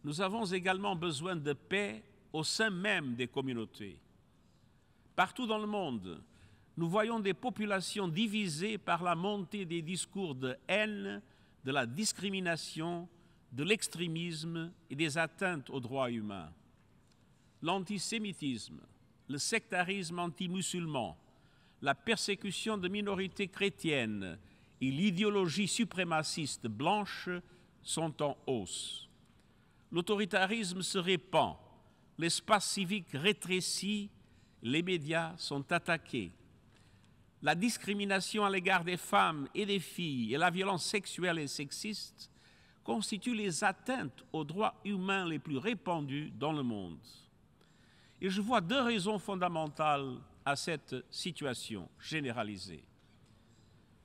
Nous avons également besoin de paix au sein même des communautés. Partout dans le monde, nous voyons des populations divisées par la montée des discours de haine, de la discrimination, de l'extrémisme et des atteintes aux droits humains. L'antisémitisme, le sectarisme anti-musulman, la persécution de minorités chrétiennes et l'idéologie suprémaciste blanche sont en hausse. L'autoritarisme se répand, l'espace civique rétrécit, les médias sont attaqués. La discrimination à l'égard des femmes et des filles et la violence sexuelle et sexiste constituent les atteintes aux droits humains les plus répandues dans le monde. Et je vois deux raisons fondamentales à cette situation généralisée.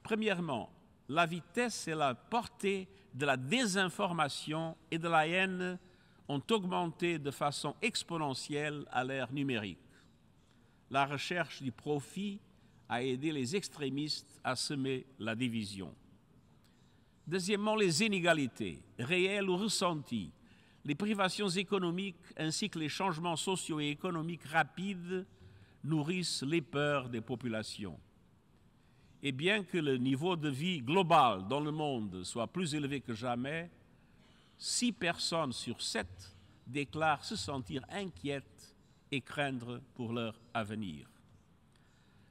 Premièrement, la vitesse et la portée de la désinformation et de la haine ont augmenté de façon exponentielle à l'ère numérique. La recherche du profit a aidé les extrémistes à semer la division. Deuxièmement, les inégalités, réelles ou ressenties, les privations économiques ainsi que les changements sociaux et économiques rapides nourrissent les peurs des populations. Et bien que le niveau de vie global dans le monde soit plus élevé que jamais, 6 personnes sur 7 déclarent se sentir inquiètes et craindre pour leur avenir.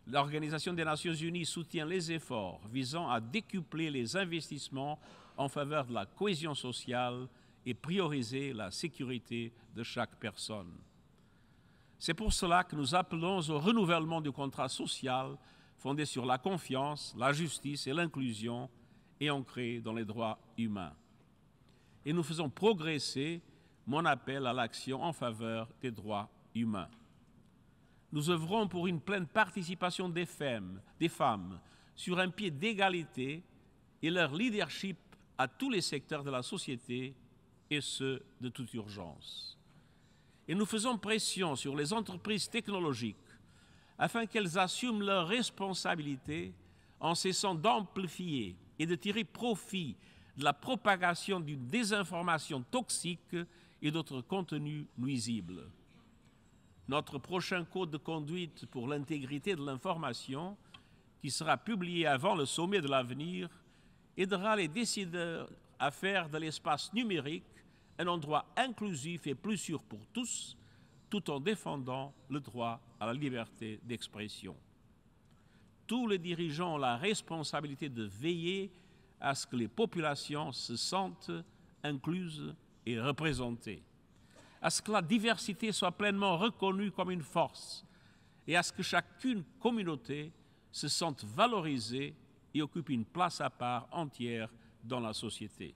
L'Organisation des Nations Unies soutient les efforts visant à décupler les investissements en faveur de la cohésion sociale et prioriser la sécurité de chaque personne. C'est pour cela que nous appelons au renouvellement du contrat social fondé sur la confiance, la justice et l'inclusion et ancré dans les droits humains. Et nous faisons progresser mon appel à l'action en faveur des droits humains. Nous œuvrons pour une pleine participation des femmes sur un pied d'égalité et leur leadership à tous les secteurs de la société et ce, de toute urgence. Et nous faisons pression sur les entreprises technologiques afin qu'elles assument leurs responsabilités en cessant d'amplifier et de tirer profit de la propagation d'une désinformation toxique et d'autres contenus nuisibles. Notre prochain code de conduite pour l'intégrité de l'information, qui sera publié avant le sommet de l'avenir, aidera les décideurs à faire de l'espace numérique un endroit inclusif et plus sûr pour tous, tout en défendant le droit à la liberté d'expression. Tous les dirigeants ont la responsabilité de veiller à ce que les populations se sentent incluses et représentées, à ce que la diversité soit pleinement reconnue comme une force et à ce que chacune communauté se sente valorisée et occupe une place à part entière dans la société.